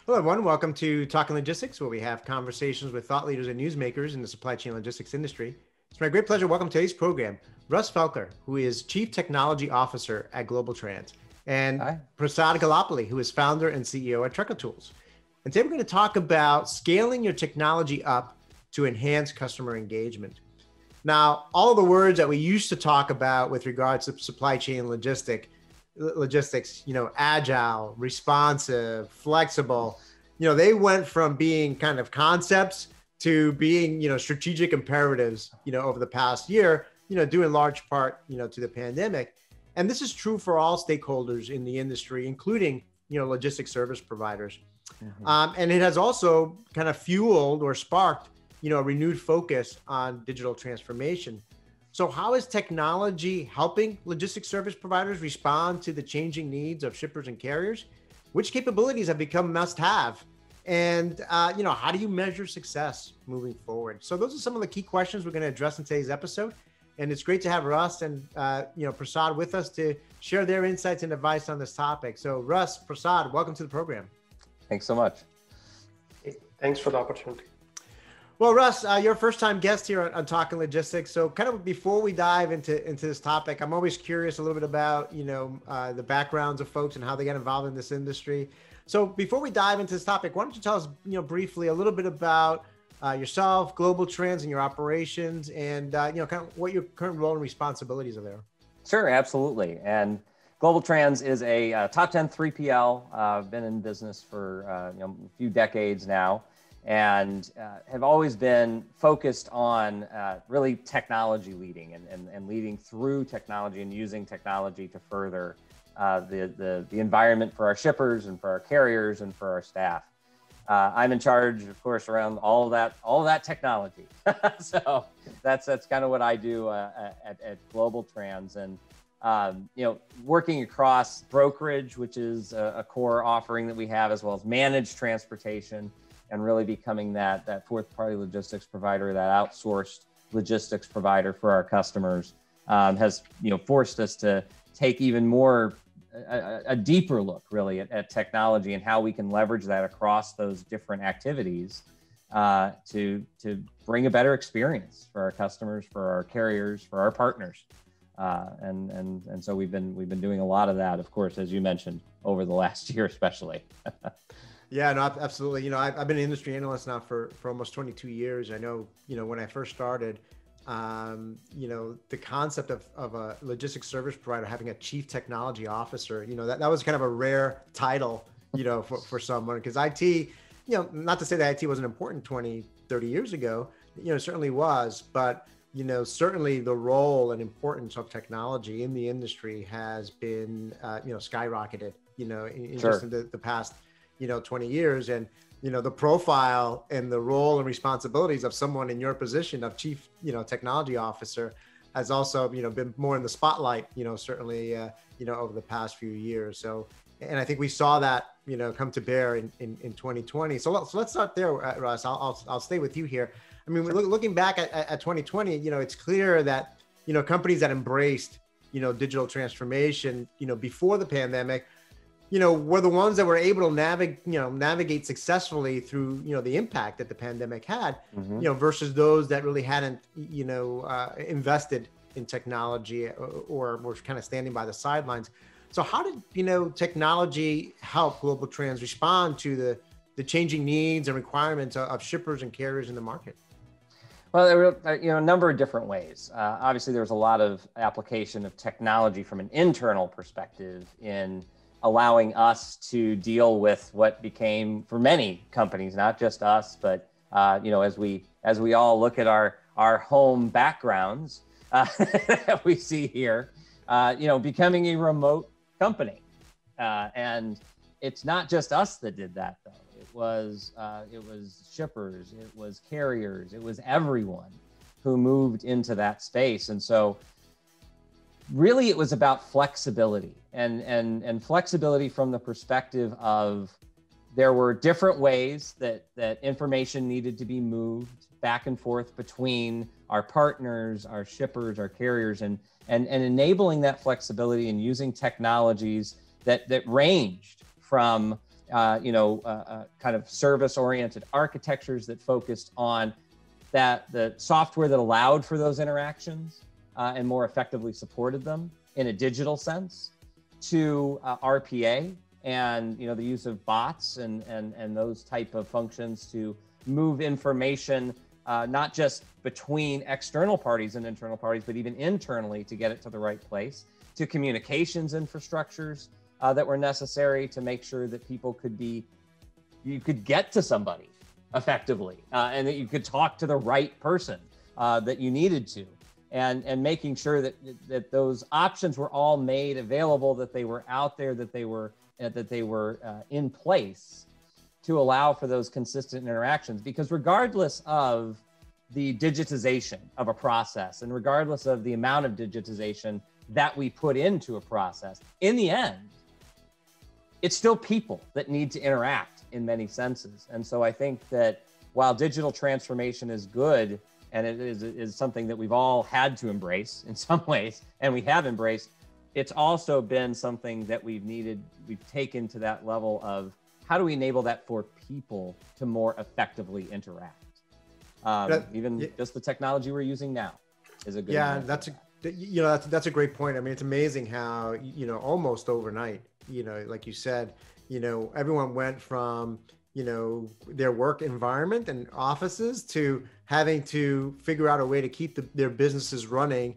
Hello, everyone. Welcome to Talking Logistics, where we have conversations with thought leaders and newsmakers in the supply chain logistics industry. It's my great pleasure to welcome today's program, Russ Felker, who is Chief Technology Officer at GlobalTranz, and Hi. Prasad Gollapalli, who is founder and CEO at Trucker Tools. And today we're going to talk about scaling your technology up to enhance customer engagement. Now, all of the words that we used to talk about with regards to supply chain logistics, agile, responsive, flexible, they went from being kind of concepts to being, strategic imperatives, over the past year, due in large part, to the pandemic. And this is true for all stakeholders in the industry, including, logistics service providers. Mm-hmm. And it has also kind of fueled or sparked, a renewed focus on digital transformation. So how is technology helping logistics service providers respond to the changing needs of shippers and carriers? Which capabilities have become must-have? And how do you measure success moving forward? So those are some of the key questions we're going to address in today's episode. And it's great to have Russ and Prasad with us to share their insights and advice on this topic. So Russ, Prasad, welcome to the program. Thanks so much. Thanks for the opportunity. Well, Russ, you're a first-time guest here on Talking Logistics. So kind of before we dive into this topic, I'm always curious a little bit about, the backgrounds of folks and how they get involved in this industry. So before we dive into this topic, why don't you tell us, briefly a little bit about yourself, GlobalTranz, and your operations, and, kind of what your current role and responsibilities are there. Sure, absolutely. And GlobalTranz is a top 10 3PL. I've been in business for a few decades now, and have always been focused on really technology leading and leading through technology and using technology to further the environment for our shippers and for our carriers and for our staff. I'm in charge, of course, around all of that technology. So that's kind of what I do at GlobalTranz, and working across brokerage, which is a core offering that we have, as well as managed transportation, and really becoming that fourth-party logistics provider, that outsourced logistics provider for our customers, has forced us to take even more a deeper look, really, at technology and how we can leverage that across those different activities to bring a better experience for our customers, for our carriers, for our partners, and so we've been doing a lot of that, of course, as you mentioned, over the last year, especially. Yeah, no, absolutely. I've been an industry analyst now for almost 22 years. I know, when I first started, the concept of a logistics service provider having a chief technology officer, that was kind of a rare title, for someone, because IT, not to say that IT wasn't important 20, 30 years ago, it certainly was, but, certainly the role and importance of technology in the industry has been, skyrocketed, in Sure. just in the past 20 years. And, the profile and the role and responsibilities of someone in your position of chief, technology officer has also, been more in the spotlight, certainly, over the past few years. So, and I think we saw that, come to bear in 2020. So let's start there, Russ. I'll stay with you here. I mean, looking back at 2020, it's clear that, companies that embraced, digital transformation, before the pandemic, were the ones that were able to navigate successfely through, the impact that the pandemic had, Mm-hmm. versus those that really hadn't, invested in technology or were kind of standing by the sidelines. So how did, technology help GlobalTranz respond to the changing needs and requirements of shippers and carriers in the market? Well, there were a number of different ways. Obviously, there's a lot of application of technology from an internal perspective in allowing us to deal with what became, for many companies, not just us, but as we all look at our home backgrounds that we see here, becoming a remote company, and it's not just us that did that, though. It was shippers, it was carriers, it was everyone who moved into that space, and so really it was about flexibility and flexibility from the perspective of there were different ways that information needed to be moved back and forth between our partners, our shippers, our carriers, and enabling that flexibility and using technologies that ranged from kind of service-oriented architectures that focused on the software that allowed for those interactions and more effectively supported them in a digital sense, to RPA and the use of bots and those type of functions to move information not just between external parties and internal parties, but even internally to get it to the right place, to communications infrastructures that were necessary to make sure that you could get to somebody effectively and that you could talk to the right person that you needed to, and making sure that those options were all made available, that they were out there, that they were in place to allow for those consistent interactions. Because regardless of the digitization of a process and regardless of the amount of digitization that we put into a process, in the end, it's still people that need to interact in many senses. And so I think that while digital transformation is good, and it is something that we've all had to embrace in some ways, and we have embraced, it's also been something that we've taken to that level of how do we enable that for people to more effectively interact? Just the technology we're using now is a good example. That's a great point. I mean, it's amazing how, almost overnight, like you said, everyone went from, their work environment and offices to having to figure out a way to keep their businesses running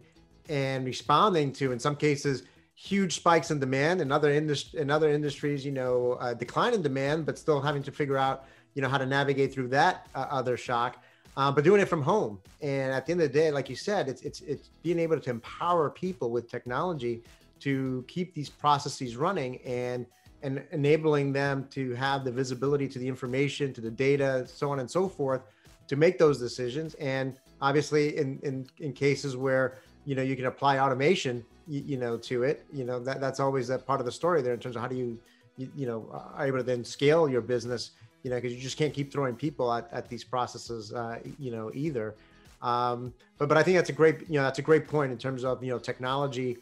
and responding to, in some cases, huge spikes in demand. In other industries, decline in demand, but still having to figure out, how to navigate through that other shock. But doing it from home. And at the end of the day, like you said, it's being able to empower people with technology to keep these processes running and enabling them to have the visibility to the information, to the data, so on and so forth, to make those decisions. And obviously in cases where, you can apply automation, to it, that's always a part of the story there in terms of how do you are able to then scale your business, because you just can't keep throwing people at these processes, either. But I think that's a great point in terms of, technology,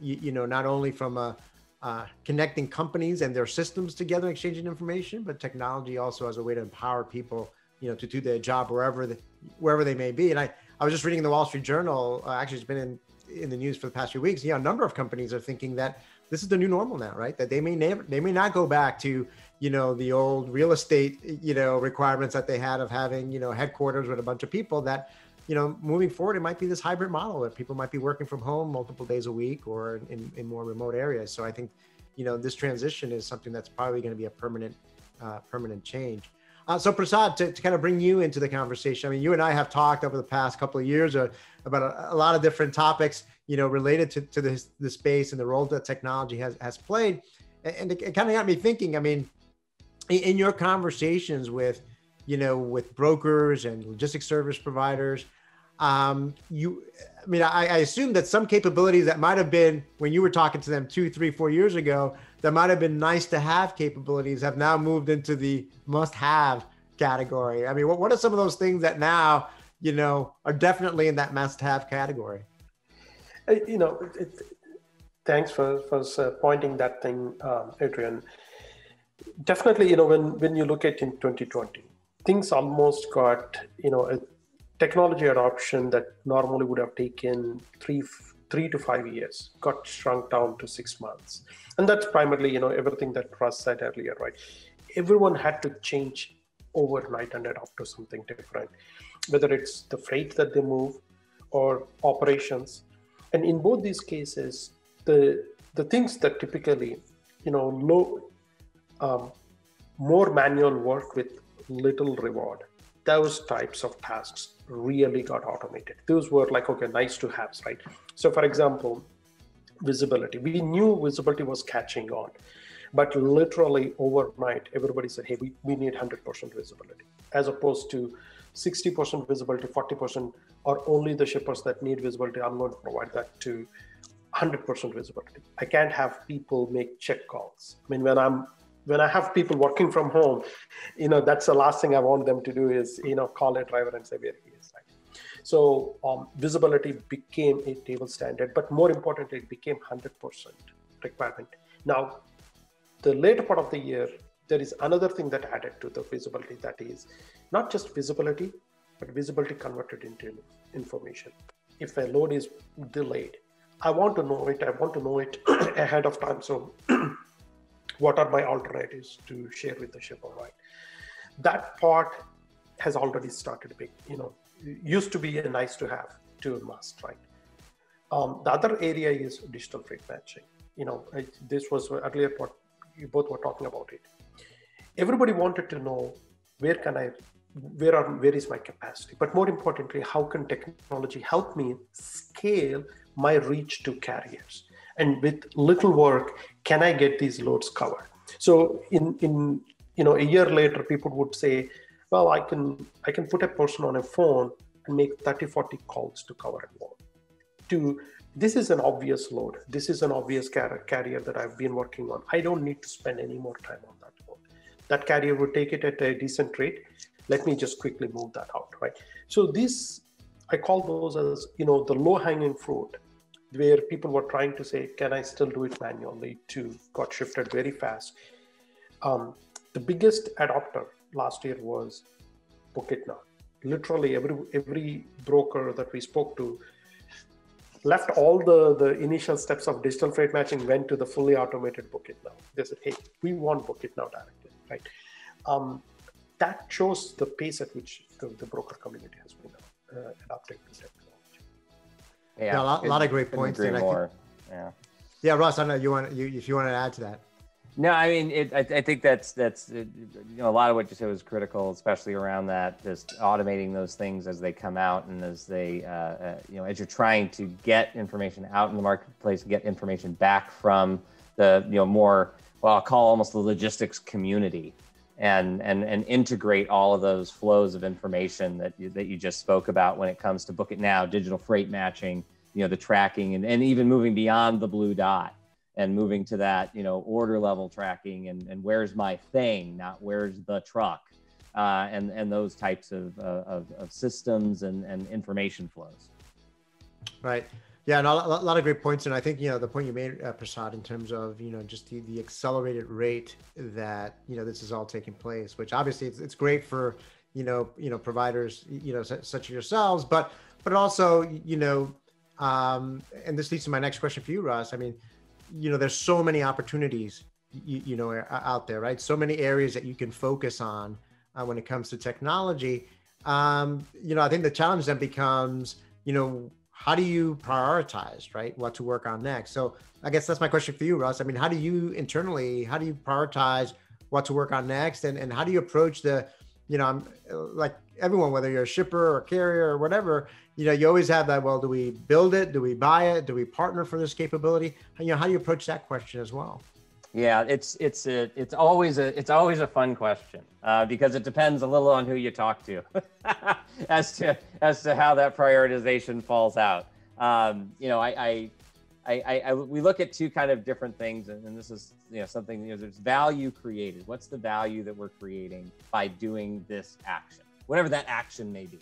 not only from connecting companies and their systems together, exchanging information, but technology also as a way to empower people, to do their job wherever they may be. And I was just reading in the Wall Street Journal, actually it's been in the news for the past few weeks, a number of companies are thinking that this is the new normal now, right? That they may not go back to, the old real estate, requirements that they had of having, headquarters with a bunch of people. That, moving forward, it might be this hybrid model where people might be working from home multiple days a week or in more remote areas. So I think, this transition is something that's probably going to be a permanent change. So Prasad, to kind of bring you into the conversation, I mean, you and I have talked over the past couple of years about a lot of different topics, related to this space and the role that technology has played. And it kind of got me thinking, I mean, in your conversations with brokers and logistics service providers, I assume that some capabilities that might have been, when you were talking to them 2, 3, 4 years ago, that might have been nice to have capabilities have now moved into the must have category. I mean, what are some of those things that now, are definitely in that must have category? Thanks for pointing that thing, Adrian. Definitely, when you look at in 2020, things almost got, a technology adoption that normally would have taken three to 5 years got shrunk down to 6 months. And that's primarily, everything that Russ said earlier, right? Everyone had to change overnight and adopt to something different, whether it's the freight that they move or operations. And in both these cases, the things that typically, more manual work with little reward, those types of tasks really got automated. Those were like, okay, nice to haves, right? So for example, visibility. We knew visibility was catching on, but literally overnight, everybody said, hey, we need 100% visibility, as opposed to 60% visibility, 40%, or only the shippers that need visibility. I'm going to provide that to 100% visibility. I can't have people make check calls. I mean, when I have people working from home, that's the last thing I want them to do is, call a driver and say where he is, right? So visibility became a table standard, but more importantly, it became 100% requirement. Now, the later part of the year, there is another thing that added to the visibility, that is not just visibility, but visibility converted into information. If a load is delayed, I want to know it ahead of time. So what are my alternatives to share with the shipper, right? That part has already started big, used to be a nice to have to a must, right? The other area is digital freight matching. This was earlier what you both were talking about it. Everybody wanted to know where is my capacity, but more importantly, how can technology help me scale my reach to carriers? And with little work, can I get these loads covered? So in a year later, people would say, well, I can put a person on a phone and make 30, 40 calls to cover a load. This is an obvious load. This is an obvious carrier that I've been working on. I don't need to spend any more time on that load. That carrier would take it at a decent rate. Let me just quickly move that out, right? So I call those as, the low-hanging fruit, where people were trying to say, can I still do it manually, to got shifted very fast. The biggest adopter last year was Book It Now. Literally every broker that we spoke to left all the initial steps of digital freight matching, went to the fully automated Book It Now. They said, hey, we want Book It Now directly, right? That shows the pace at which the broker community has been adopting the technology. Yeah, a lot of great points. Yeah, Russ, I know if you want to add to that. No, I mean, I think that's a lot of what you said was critical, especially around that, just automating those things as they come out, and as they, as you're trying to get information out in the marketplace, get information back from the, more, well, I'll call almost the logistics community, and integrate all of those flows of information that you just spoke about when it comes to Book It Now, digital freight matching, the tracking, and even moving beyond the blue dot, and moving to that, order level tracking, and where's my thing, not where's the truck, and those types of systems and information flows. Right. Yeah, and a lot of great points. And I think, the point you made, Prasad, in terms of, just the accelerated rate that, this is all taking place, which obviously it's great for, providers, such as yourselves, but also, and this leads to my next question for you, Russ. I mean, there's so many opportunities, out there, right? So many areas that you can focus on when it comes to technology. I think the challenge then becomes, how do you prioritize, right? What to work on next? So I guess that's my question for you, Russ. I mean, how do you prioritize what to work on next? And how do you approach like everyone, whether you're a shipper or carrier or whatever, you always have that, well, do we build it? Do we buy it? Do we partner for this capability? How do you approach that question as well? Yeah, it's always a fun question because it depends a little on who you talk to as to how that prioritization falls out. We look at two kind of different things, and this is something, there's value created. What's the value that we're creating by doing this action, whatever that action may be?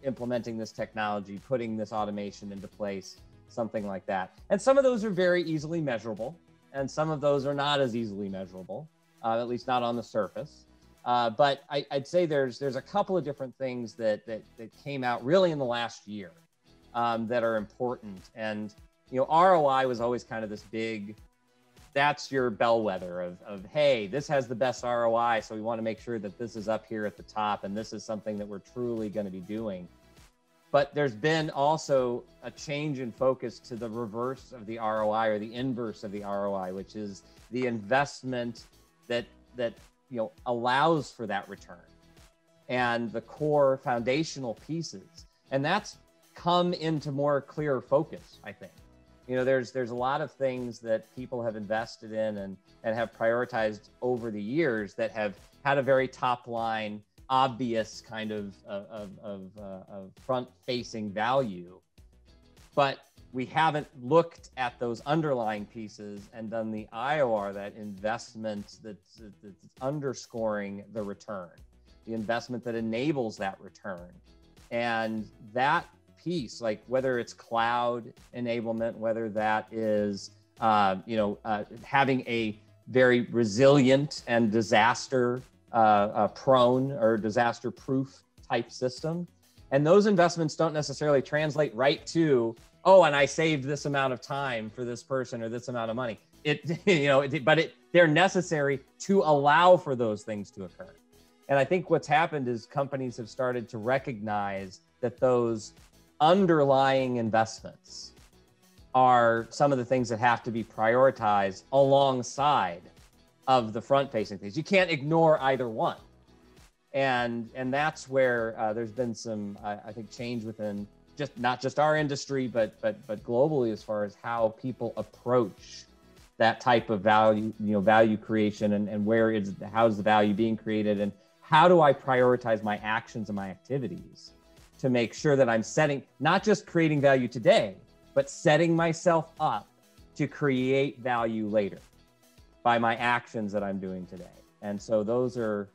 Implementing this technology, putting this automation into place, something like that. And some of those are very easily measurable, and some of those are not as easily measurable, at least not on the surface. But I'd say there's a couple of different things that came out really in the last year that are important. And ROI was always kind of this big, that's your bellwether of hey, this has the best ROI, so we want to make sure that this is up here at the top, and this is something that we're truly going to be doing. But there's been also a change in focus to the reverse of the ROI, or the inverse of the ROI, which is the investment that allows for that return, and the core foundational pieces. And that's come into more clear focus, I think. There's a lot of things that people have invested in and have prioritized over the years that have had a very top line, obvious kind of front-facing value, but we haven't looked at those underlying pieces and done the IOR, that investment that's underscoring the return, the investment that enables that return. And that piece, like whether it's cloud enablement, whether that is having a very resilient and disaster prone or disaster proof type system. And those investments don't necessarily translate right to, oh, and I saved this amount of time for this person or this amount of money. They're necessary to allow for those things to occur. And I think what's happened is companies have started to recognize that those underlying investments are some of the things that have to be prioritized alongside of the front-facing things. You can't ignore either one. And that's where there's been some, I think, change within not just our industry, but globally, as far as how people approach that type of value creation, and how's the value being created, and how do I prioritize my actions and my activities to make sure that I'm not just creating value today, but setting myself up to create value later by my actions that I'm doing today. And so those are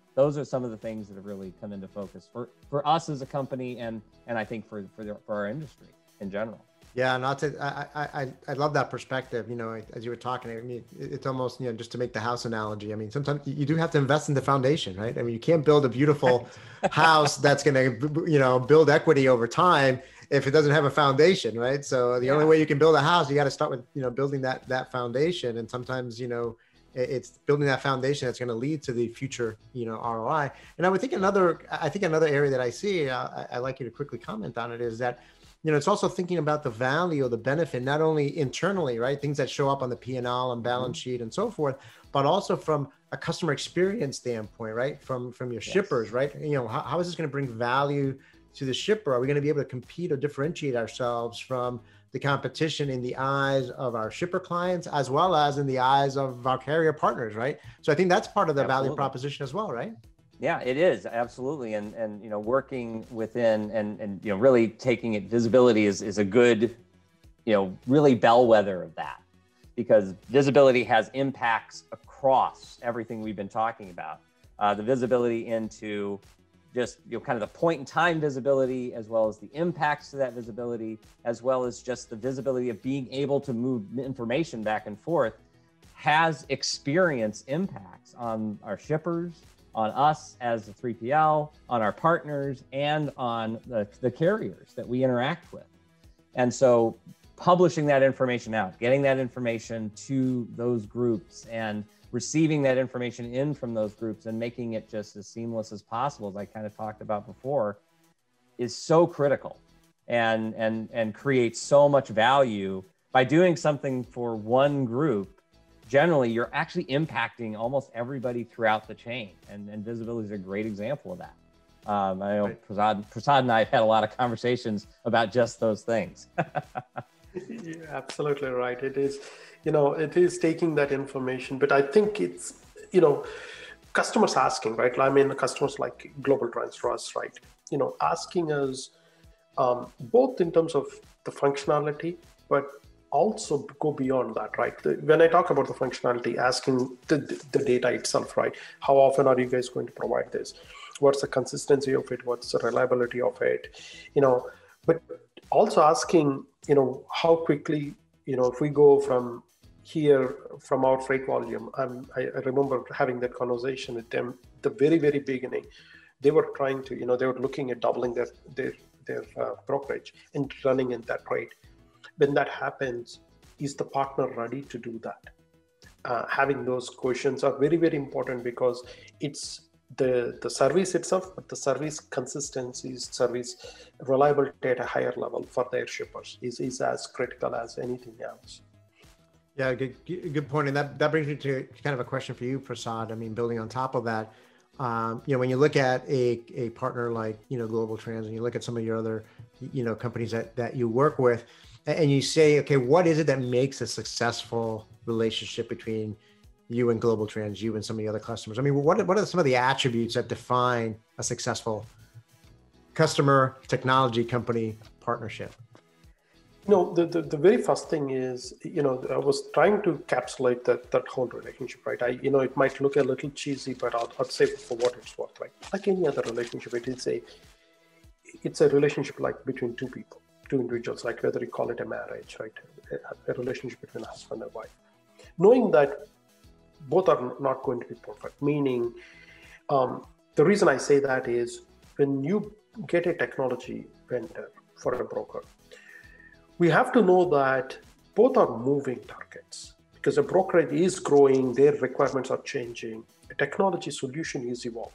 some of the things that have really come into focus for us as a company, and I think for our industry in general. Yeah, I love that perspective. As you were talking, I mean, it's almost, just to make the house analogy. I mean, sometimes you do have to invest in the foundation, right? I mean, you can't build a beautiful house that's going to, build equity over time if it doesn't have a foundation, right? So the only way you can build a house, you got to start with, building that foundation. And sometimes, it's building that foundation that's going to lead to the future, ROI. And I would think another area that I see, I'd like you to quickly comment on it, is that, it's also thinking about the value or the benefit, not only internally, right? Things that show up on the P&L and balance sheet and so forth, but also from a customer experience standpoint, right? From your shippers, right? How is this going to bring value to the shipper? Are we going to be able to compete or differentiate ourselves from the competition in the eyes of our shipper clients, as well as in the eyes of our carrier partners, right? So I think that's part of the value proposition as well, right? Yeah, it is, absolutely. And working within and really taking it, visibility is a good, really bellwether of that, because visibility has impacts across everything we've been talking about. The visibility into just, kind of the point in time visibility, as well as the impacts to that visibility, as well as just the visibility of being able to move information back and forth, has experience impacts on our shippers, on us as the 3PL, on our partners, and on the carriers that we interact with. And so publishing that information out, getting that information to those groups, and receiving that information in from those groups, and making it just as seamless as possible, as I kind of talked about before, is so critical, and creates so much value. By doing something for one group, generally you're actually impacting almost everybody throughout the chain, and visibility is a great example of that. I know Prasad and I have had a lot of conversations about just those things. You're absolutely right. It is, it is taking that information, but I think it's, customers asking, right? I mean, customers like GlobalTranz, Russ, right? Asking us both in terms of the functionality, but also go beyond that, right? When I talk about the functionality, asking the data itself, right? How often are you guys going to provide this? What's the consistency of it? What's the reliability of it? But also asking, how quickly, if we go from here, from our freight volume, I remember having that conversation with them the very, very beginning. They were trying to, they were looking at doubling their brokerage and running in that rate. When that happens, is the partner ready to do that? Having those questions are very, very important, because it's the service itself, but the service consistency, service reliability at a higher level for their shippers is as critical as anything else. Yeah, good point. And that brings me to kind of a question for you, Prasad. I mean, building on top of that, when you look at a partner like, GlobalTranz, and you look at some of your other, companies that you work with, and you say, okay, what is it that makes a successful relationship between you and GlobalTranz, you and some of the other customers? I mean, what are some of the attributes that define a successful customer technology company partnership? The very first thing is, I was trying to encapsulate that whole relationship, right? It might look a little cheesy, but I'll say for what it's worth, right? Like any other relationship, it's a relationship like between two people, two individuals, like whether you call it a marriage, right? A relationship between a husband and wife. Knowing that both are not going to be perfect. Meaning, the reason I say that is when you get a technology vendor for a broker, we have to know that both are moving targets because a brokerage is growing, their requirements are changing, a technology solution is evolving.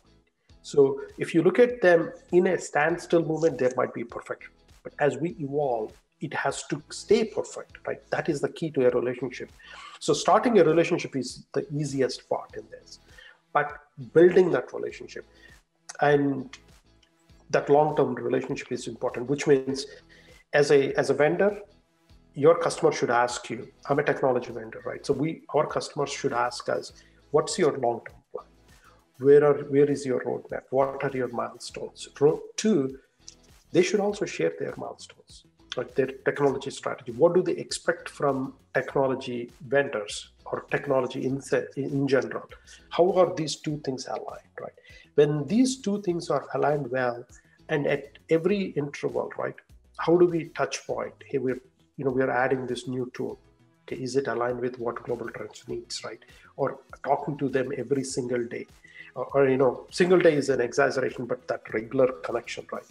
So if you look at them in a standstill movement, there might be perfection. But as we evolve, it has to stay perfect, right? That is the key to a relationship. So starting a relationship is the easiest part in this, but building that relationship and that long-term relationship is important, which means as a vendor, your customer should ask you, I'm a technology vendor, right? So our customers should ask us, what's your long-term plan? Where is your roadmap? What are your milestones? Two, they should also share their milestones, like their technology strategy. What do they expect from technology vendors or technology in general? How are these two things aligned, right? When these two things are aligned well, and at every interval, right? How do we touch point? Hey, we're adding this new tool. Okay, is it aligned with what GlobalTranz needs, right? Or talking to them every single day, or single day is an exaggeration, but that regular connection, right?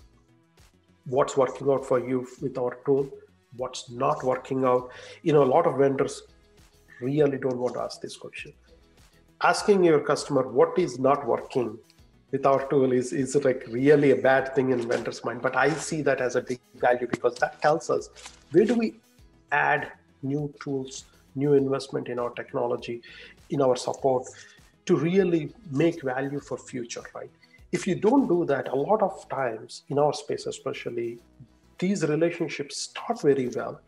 What's working out for you with our tool? What's not working out? A lot of vendors really don't want to ask this question. Asking your customer what is not working with our tool is like really a bad thing in vendor's mind. But I see that as a big value because that tells us where do we add new tools, new investment in our technology, in our support to really make value for future, right? If you don't do that, a lot of times in our space especially, these relationships start very well,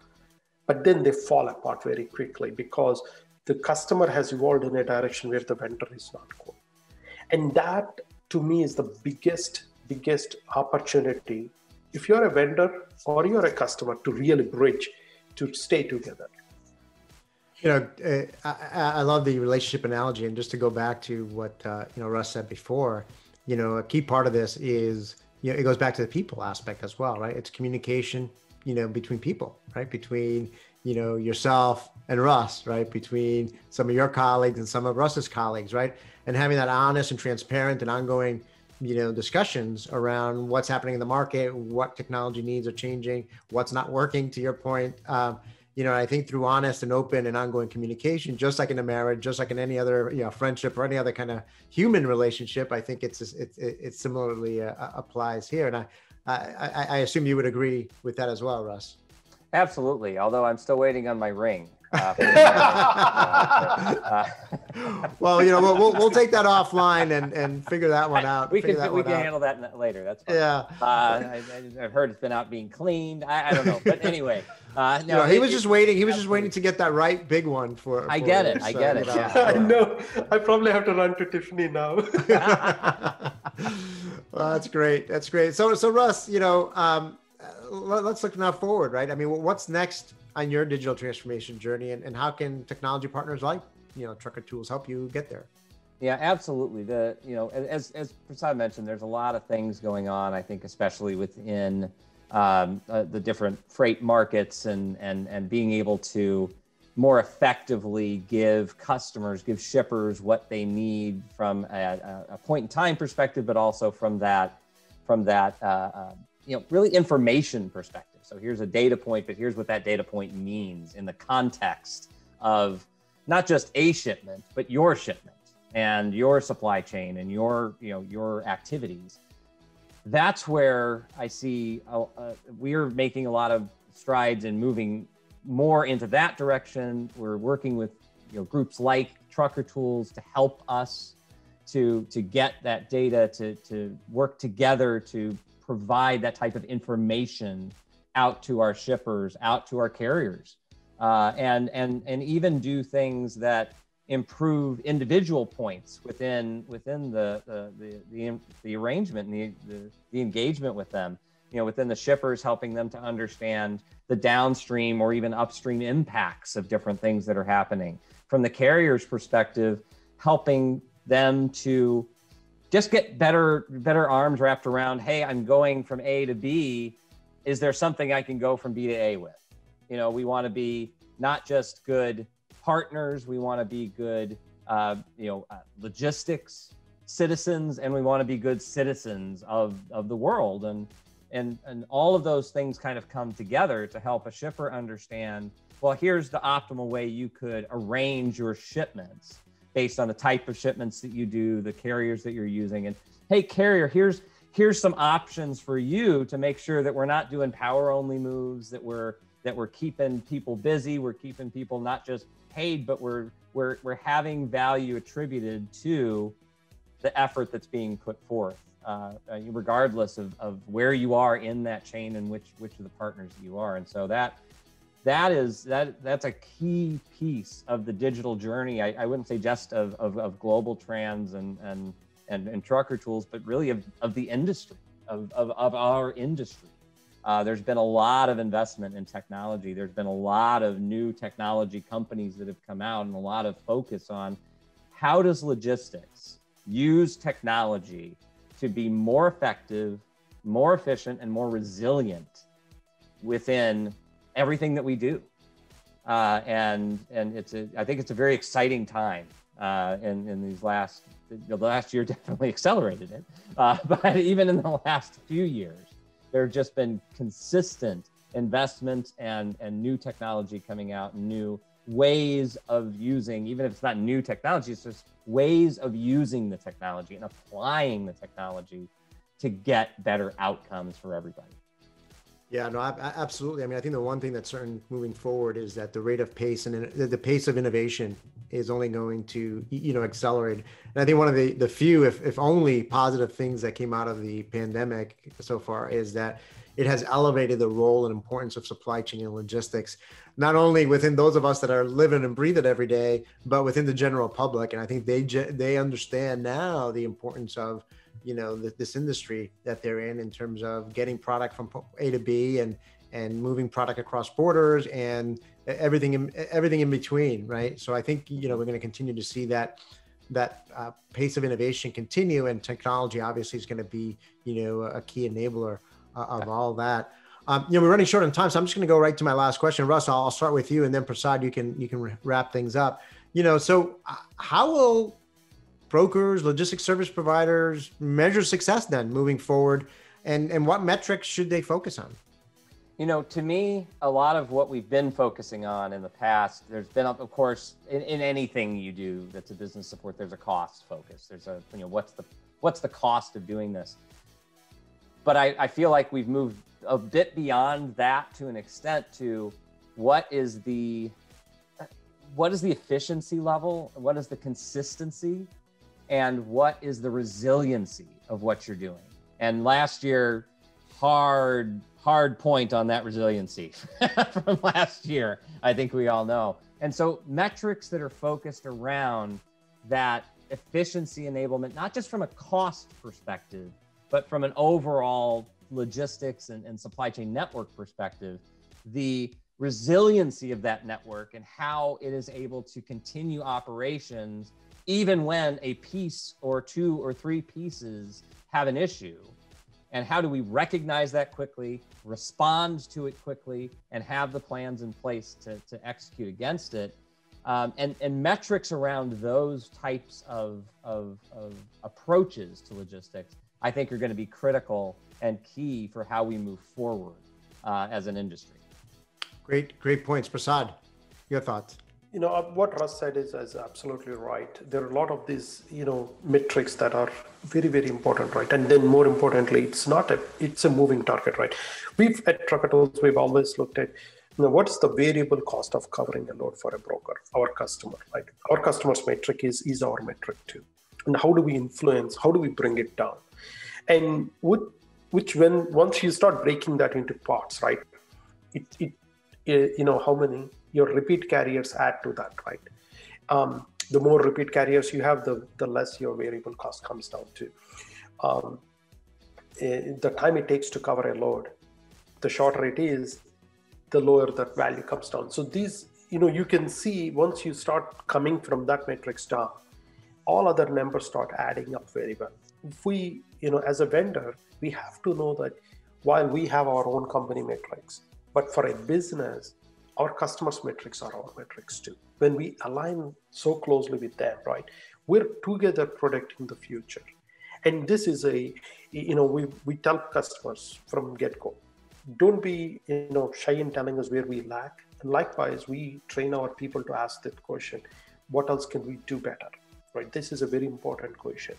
but then they fall apart very quickly because the customer has evolved in a direction where the vendor is not going. And that, to me, is the biggest opportunity if you're a vendor or you're a customer to really bridge, to stay together. I love the relationship analogy. And just to go back to what Russ said before, a key part of this is, it goes back to the people aspect as well, right? It's communication, between people, right? Between, yourself and Russ, right? Between some of your colleagues and some of Russ's colleagues, right? And having that honest and transparent and ongoing, discussions around what's happening in the market, what technology needs are changing, what's not working, to your point. I think through honest and open and ongoing communication, just like in a marriage, just like in any other, friendship or any other kind of human relationship, I think it similarly applies here. And I assume you would agree with that as well, Russ. Absolutely. Although I'm still waiting on my ring. Well, we'll take that offline and figure that one out. We can handle that later. That's fine. Yeah. I've heard it's been out being cleaned. I don't know, but anyway. He was just waiting. He was just waiting to get that right big one for I get it. Yeah. I know. I probably have to run to Tiffany now. Well, that's great. That's great. So Russ, let's look now forward, right? I mean, what's next on your digital transformation journey, and how can technology partners like, Trucker Tools help you get there? Yeah, absolutely. As Prasad mentioned, there's a lot of things going on, I think, especially within the different freight markets and being able to more effectively give shippers what they need from a point in time perspective, but also from that really information perspective. So here's a data point, but here's what that data point means in the context of not just a shipment, but your shipment and your supply chain and your activities. That's where I see we're making a lot of strides in moving more into that direction. We're working with groups like Trucker Tools to help us to get that data, to work together to provide that type of information out to our shippers, out to our carriers, and even do things that improve individual points within the arrangement and the engagement with them. Within the shippers, helping them to understand the downstream or even upstream impacts of different things that are happening. From the carrier's perspective, helping them to just get better arms wrapped around, hey, I'm going from A to B. Is there something I can go from B to A with? We want to be not just good partners, we want to be good logistics citizens, and we want to be good citizens of the world. And all of those things kind of come together to help a shipper understand, well, here's the optimal way you could arrange your shipments based on the type of shipments that you do, the carriers that you're using. And hey, carrier, here's some options for you to make sure that we're not doing power only moves, that we're keeping people busy, we're keeping people not just paid, but we're having value attributed to the effort that's being put forth, regardless of where you are in that chain and which of the partners you are. And so that's a key piece of the digital journey. I wouldn't say just of GlobalTranz and trucker tools, but really of the industry, of our industry. There's been a lot of investment in technology. There's been a lot of new technology companies that have come out, and a lot of focus on how does logistics use technology to be more effective, more efficient, and more resilient within everything that we do. And I think it's a very exciting time in these the last year definitely accelerated it. But even in the last few years, there have just been consistent investment and new technology coming out, new ways of using, even if it's not new technology, it's just ways of using the technology and applying the technology to get better outcomes for everybody. Yeah, no, absolutely. I mean, I think the one thing that's certain moving forward is that the rate of pace and the pace of innovation is only going to, accelerate. And I think one of the few, if only positive things that came out of the pandemic so far is that it has elevated the role and importance of supply chain and logistics, not only within those of us that are living and breathe it every day, but within the general public. And I think they understand now the importance of, this industry that they're in terms of getting product from A to B and moving product across borders and everything in between, right? So I think, we're going to continue to see that pace of innovation continue, and technology obviously is going to be, a key enabler of all that. We're running short on time, so I'm just going to go right to my last question. Russ, I'll start with you, and then Prasad, you can wrap things up. So how will brokers, logistics service providers measure success then moving forward, and what metrics should they focus on? To me, a lot of what we've been focusing on in the past, there's been, of course, in anything you do that's a business support, there's a cost focus. There's a, what's the cost of doing this? But I feel like we've moved a bit beyond that to an extent to what is the efficiency level, what is the consistency, and what is the resiliency of what you're doing. And last year, hard point on that resiliency from last year, I think we all know. And so metrics that are focused around that efficiency enablement, not just from a cost perspective, but from an overall logistics and supply chain network perspective, the resiliency of that network and how it is able to continue operations even when a piece or two or three pieces have an issue. And how do we recognize that quickly, respond to it quickly, and have the plans in place to execute against it? And metrics around those types of approaches to logistics, I think, are going to be critical and key for how we move forward as an industry. Great points. Prasad, your thoughts? What Russ said is absolutely right. There are a lot of these, metrics that are very, very important, right? And then more importantly, it's a moving target, right? At Trucker Tools, we've always looked at, what's the variable cost of covering a load for a broker, our customer, right? Our customer's metric is our metric too. And how do we bring it down? And once you start breaking that into parts, right? How many your repeat carriers add to that, right? The more repeat carriers you have, the less your variable cost comes down to. The time it takes to cover a load, the shorter it is, the lower that value comes down. So these, you can see once you start coming from that metrics down, all other numbers start adding up very well. If we, as a vendor, we have to know that while we have our own company metrics, but for a business, our customers' metrics are our metrics too. When we align so closely with them, right, we're together protecting the future. And this is we tell customers from get-go, don't be shy in telling us where we lack. And likewise, we train our people to ask that question, what else can we do better, right? This is a very important question,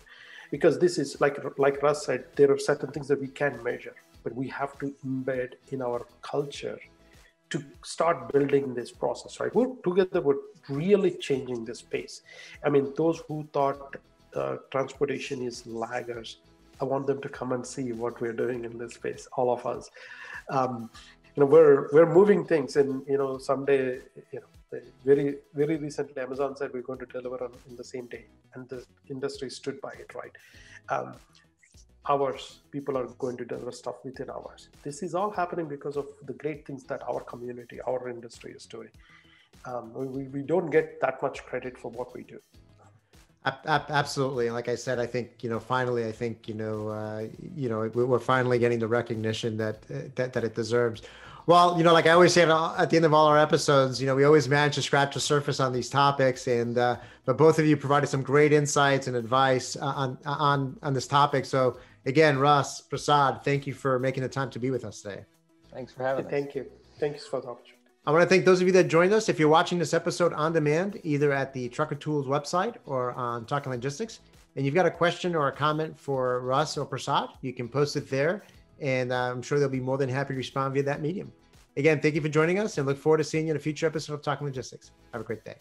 because this is like Russ said, there are certain things that we can measure, but we have to embed in our culture to start building this process, right? We're together, we're really changing this space. I mean, those who thought transportation is laggers, I want them to come and see what we're doing in this space, all of us. We're moving things, and someday, very very recently, Amazon said we're going to deliver in the same day, and the industry stood by it, right? Hours, people are going to deliver stuff within hours. This is all happening because of the great things that our community, our industry is doing. We don't get that much credit for what we do. Absolutely. And like I said, I think, finally, I think, we're finally getting the recognition that it deserves. Well, like I always say at the end of all our episodes, we always manage to scratch the surface on these topics. And, but both of you provided some great insights and advice on this topic. So again, Russ, Prasad, thank you for making the time to be with us today. Thanks for having us. Thank you. Thanks for the opportunity. I want to thank those of you that joined us. If you're watching this episode on demand, either at the Trucker Tools website or on Talking Logistics, and you've got a question or a comment for Russ or Prasad, you can post it there, and I'm sure they'll be more than happy to respond via that medium. Again, thank you for joining us, and look forward to seeing you in a future episode of Talking Logistics. Have a great day.